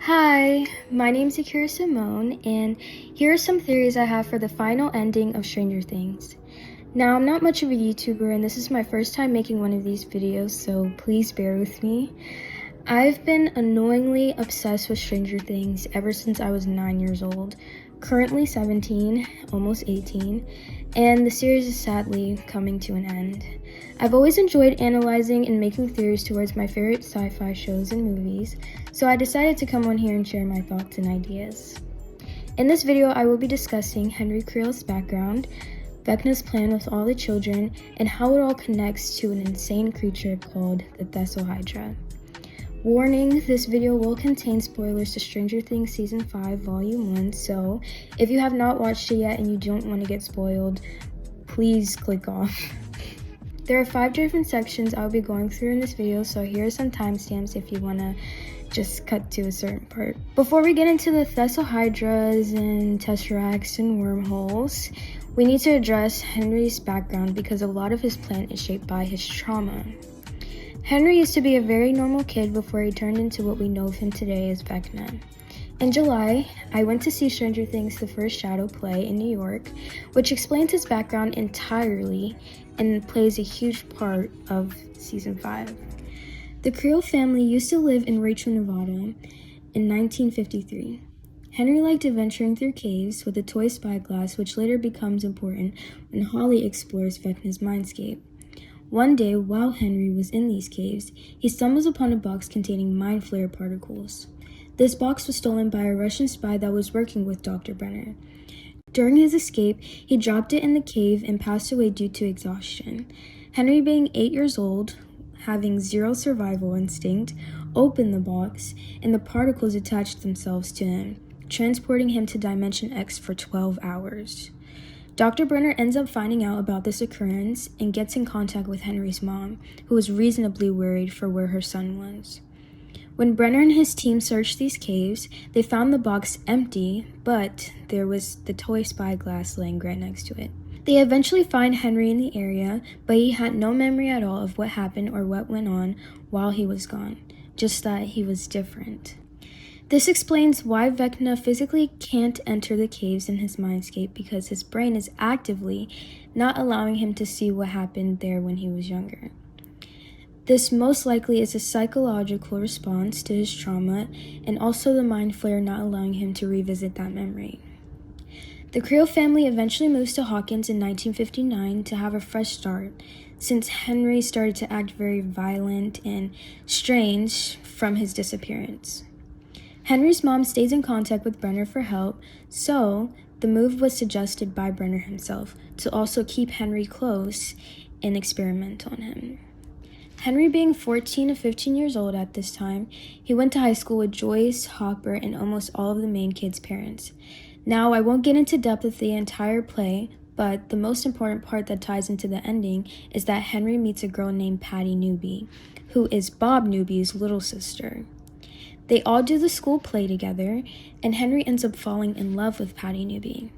Hi, my name's Akira Simone, and here are some theories I have for the final ending of Stranger Things. Now, I'm not much of a YouTuber, and this is my first time making one of these videos, so please bear with me. I've been annoyingly obsessed with Stranger Things ever since I was 9 years old, currently 17, almost 18, and the series is sadly coming to an end. I've always enjoyed analyzing and making theories towards my favorite sci-fi shows and movies, so I decided to come on here and share my thoughts and ideas. In this video, I will be discussing Henry Creel's background, Vecna's plan with all the children, and how it all connects to an insane creature called the Thessalhydra. Warning, this video will contain spoilers to Stranger Things Season 5, Volume 1, so if you have not watched it yet and you don't want to get spoiled, please click off. There are 5 different sections I'll be going through in this video, so here are some timestamps if you want to just cut to a certain part. Before we get into the Thessalhydras and Tesseracts and wormholes, we need to address Henry's background because a lot of his plan is shaped by his trauma. Henry used to be a very normal kid before he turned into what we know of him today as Vecna. In July, I went to see Stranger Things The First Shadow play in New York, which explains his background entirely and plays a huge part of Season 5. The Creel family used to live in Rachel, Nevada in 1953. Henry liked adventuring through caves with a toy spyglass, which later becomes important when Holly explores Vecna's mindscape. One day, while Henry was in these caves, he stumbles upon a box containing mind flare particles. This box was stolen by a Russian spy that was working with Dr. Brenner. During his escape, he dropped it in the cave and passed away due to exhaustion. Henry, being 8 years old, having zero survival instinct, opened the box, and the particles attached themselves to him, transporting him to Dimension X for 12 hours. Dr. Brenner ends up finding out about this occurrence and gets in contact with Henry's mom, who was reasonably worried for where her son was. When Brenner and his team searched these caves, they found the box empty, but there was the toy spyglass laying right next to it. They eventually find Henry in the area, but he had no memory at all of what happened or what went on while he was gone, just that he was different. This explains why Vecna physically can't enter the caves in his mindscape, because his brain is actively not allowing him to see what happened there when he was younger. This most likely is a psychological response to his trauma, and also the mind flare not allowing him to revisit that memory. The Creel family eventually moves to Hawkins in 1959 to have a fresh start, since Henry started to act very violent and strange from his disappearance. Henry's mom stays in contact with Brenner for help, so the move was suggested by Brenner himself to also keep Henry close and experiment on him. Henry, being 14 to 15 years old at this time, he went to high school with Joyce, Hopper, and almost all of the main kids' parents. Now, I won't get into depth of the entire play, but the most important part that ties into the ending is that Henry meets a girl named Patty Newby, who is Bob Newby's little sister. They all do the school play together, and Henry ends up falling in love with Patty Newby.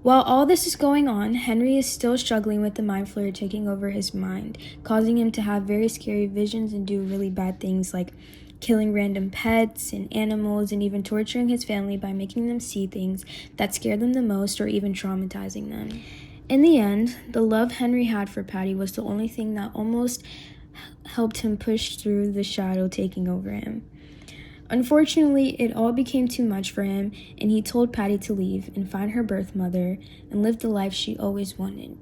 While all this is going on, Henry is still struggling with the mind flare taking over his mind, causing him to have very scary visions and do really bad things like killing random pets and animals, and even torturing his family by making them see things that scare them the most or even traumatizing them. In the end, the love Henry had for Patty was the only thing that almost helped him push through the shadow taking over him. Unfortunately, it all became too much for him, and he told Patty to leave and find her birth mother and live the life she always wanted.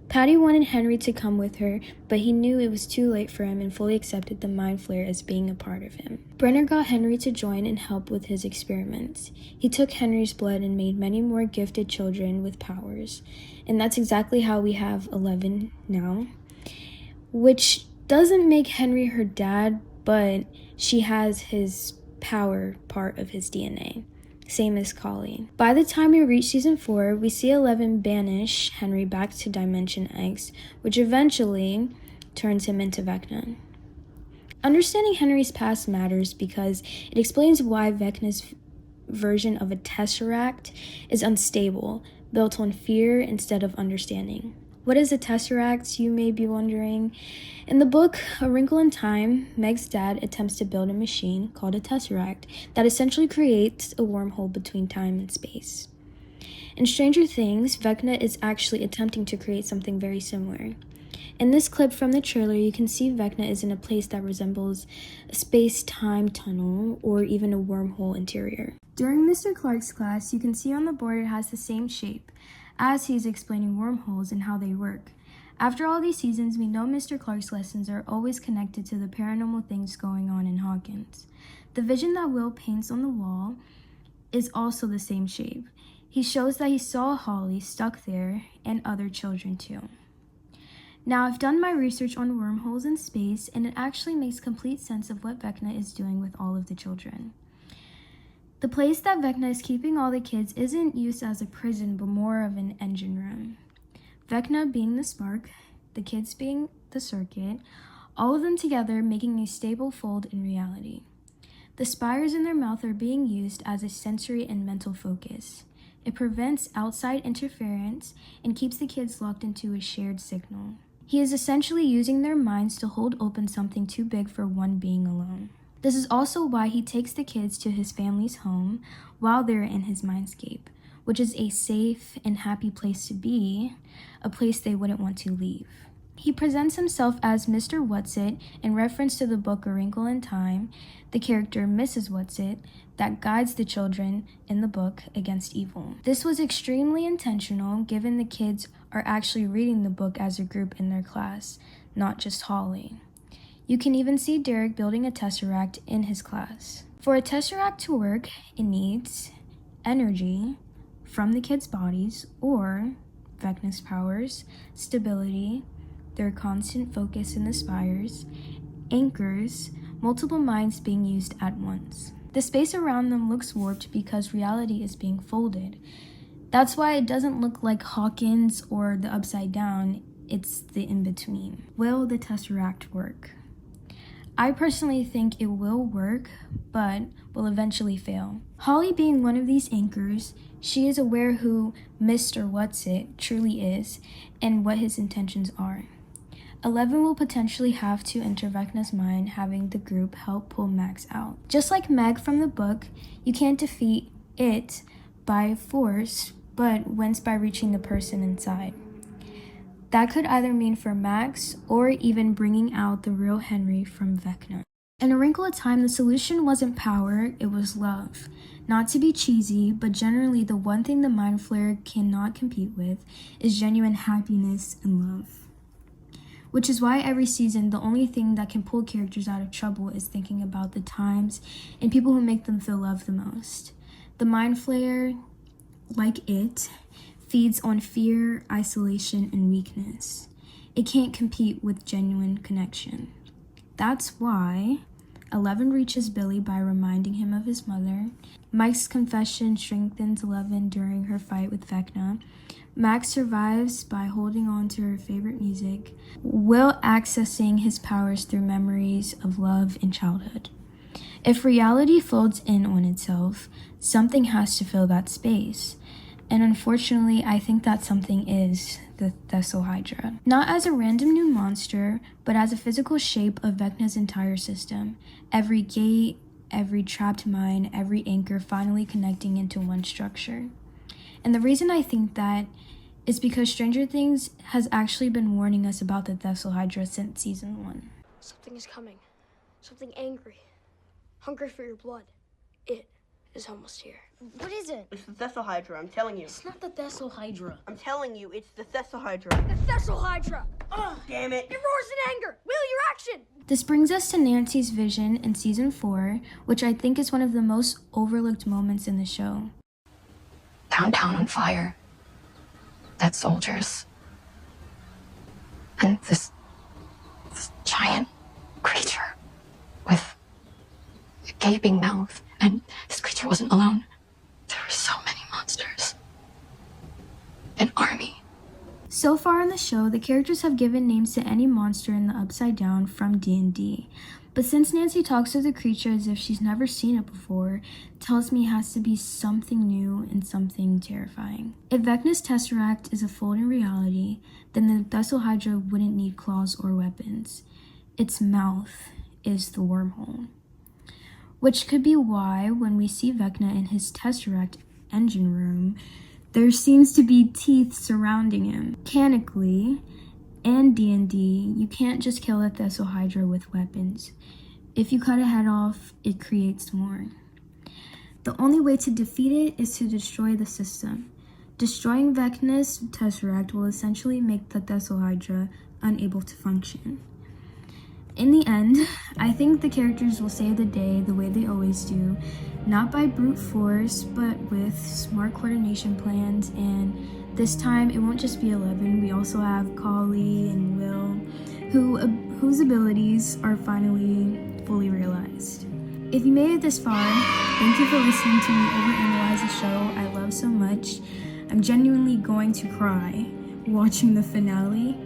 Patty wanted Henry to come with her, but he knew it was too late for him and fully accepted the mind flare as being a part of him. Brenner got Henry to join and help with his experiments. He took Henry's blood and made many more gifted children with powers, and that's exactly how we have 11 now, which doesn't make Henry her dad, but she has his power part of his DNA, same as Colleen. By the time we reach Season 4, we see 11 banish Henry back to Dimension X, which eventually turns him into Vecna. Understanding Henry's past matters because it explains why Vecna's version of a Tesseract is unstable, built on fear instead of understanding. What is a tesseract, you may be wondering? In the book A Wrinkle in Time, Meg's dad attempts to build a machine called a tesseract that essentially creates a wormhole between time and space. In Stranger Things, Vecna is actually attempting to create something very similar. In this clip from the trailer, you can see Vecna is in a place that resembles a space-time tunnel or even a wormhole interior. During Mr. Clark's class, you can see on the board it has the same shape, as he's explaining wormholes and how they work. After all these seasons, we know Mr. Clark's lessons are always connected to the paranormal things going on in Hawkins. The vision that Will paints on the wall is also the same shape. He shows that he saw Holly stuck there and other children too. Now, I've done my research on wormholes in space, and it actually makes complete sense of what Vecna is doing with all of the children. The place that Vecna is keeping all the kids isn't used as a prison, but more of an engine room. Vecna being the spark, the kids being the circuit, all of them together making a stable fold in reality. The spires in their mouth are being used as a sensory and mental focus. It prevents outside interference and keeps the kids locked into a shared signal. He is essentially using their minds to hold open something too big for one being alone. This is also why he takes the kids to his family's home while they're in his mindscape, which is a safe and happy place to be, a place they wouldn't want to leave. He presents himself as Mr. Whatsit in reference to the book A Wrinkle in Time, the character Mrs. Whatsit that guides the children in the book against evil. This was extremely intentional given the kids are actually reading the book as a group in their class, not just Holly. You can even see Derek building a tesseract in his class. For a tesseract to work, it needs energy from the kids' bodies or Vecna's powers, stability, their constant focus in the spires, anchors, multiple minds being used at once. The space around them looks warped because reality is being folded. That's why it doesn't look like Hawkins or the Upside Down, it's the in-between. Will the tesseract work? I personally think it will work, but will eventually fail. Holly being one of these anchors, she is aware who Mr. Whatsit truly is and what his intentions are. 11 will potentially have to enter Vecna's mind, having the group help pull Max out. Just like Meg from the book, you can't defeat it by force, but wins by reaching the person inside. That could either mean for Max or even bringing out the real Henry from Vecna. In A Wrinkle of Time, the solution wasn't power, it was love. Not to be cheesy, but generally the one thing the Mind Flayer cannot compete with is genuine happiness and love. Which is why every season, the only thing that can pull characters out of trouble is thinking about the times and people who make them feel loved the most. The Mind Flayer, like it, feeds on fear, isolation, and weakness. It can't compete with genuine connection. That's why 11 reaches Billy by reminding him of his mother. Mike's confession strengthens 11 during her fight with Vecna. Max survives by holding on to her favorite music, Will accessing his powers through memories of love in childhood. If reality folds in on itself, something has to fill that space. And unfortunately, I think that something is the Thessalhydra. Not as a random new monster, but as a physical shape of Vecna's entire system. Every gate, every trapped mind, every anchor finally connecting into one structure. And the reason I think that is because Stranger Things has actually been warning us about the Thessalhydra since season 1. Something is coming. Something angry. Hungry for your blood. It is almost here. What is it? It's the Thessalhydra, I'm telling you. It's not the Thessalhydra. I'm telling you, it's the Thessalhydra. The Thessalhydra! Oh, damn it. It roars in anger! Will, your action! This brings us to Nancy's vision in season 4, which I think is one of the most overlooked moments in the show. Downtown on fire. Dead soldiers. And this giant creature with a gaping mouth. And this creature wasn't alone. There were so many monsters. An army. So far in the show, the characters have given names to any monster in the Upside Down from D&D. But since Nancy talks to the creature as if she's never seen it before, it tells me it has to be something new and something terrifying. If Vecna's Tesseract is a fold in reality, then the Thessalhydra wouldn't need claws or weapons. Its mouth is the wormhole. Which could be why, when we see Vecna in his Tesseract engine room, there seems to be teeth surrounding him. Mechanically, and D&D, you can't just kill a Thessalhydra with weapons. If you cut a head off, it creates more. The only way to defeat it is to destroy the system. Destroying Vecna's Tesseract will essentially make the Thessalhydra unable to function. In the end, I think the characters will save the day the way they always do, not by brute force, but with smart coordination plans, and this time it won't just be 11, we also have Collie and Will, whose abilities are finally fully realized. If you made it this far, thank you for listening to me overanalyze a show I love so much. I'm genuinely going to cry watching the finale.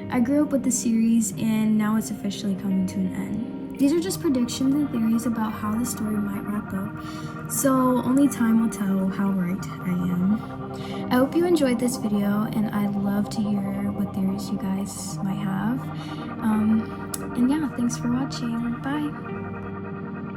I grew up with the series and now it's officially coming to an end. These are just predictions and theories about how the story might wrap up, so only time will tell how right I am. I hope you enjoyed this video and I'd love to hear what theories you guys might have. And yeah, thanks for watching. Bye!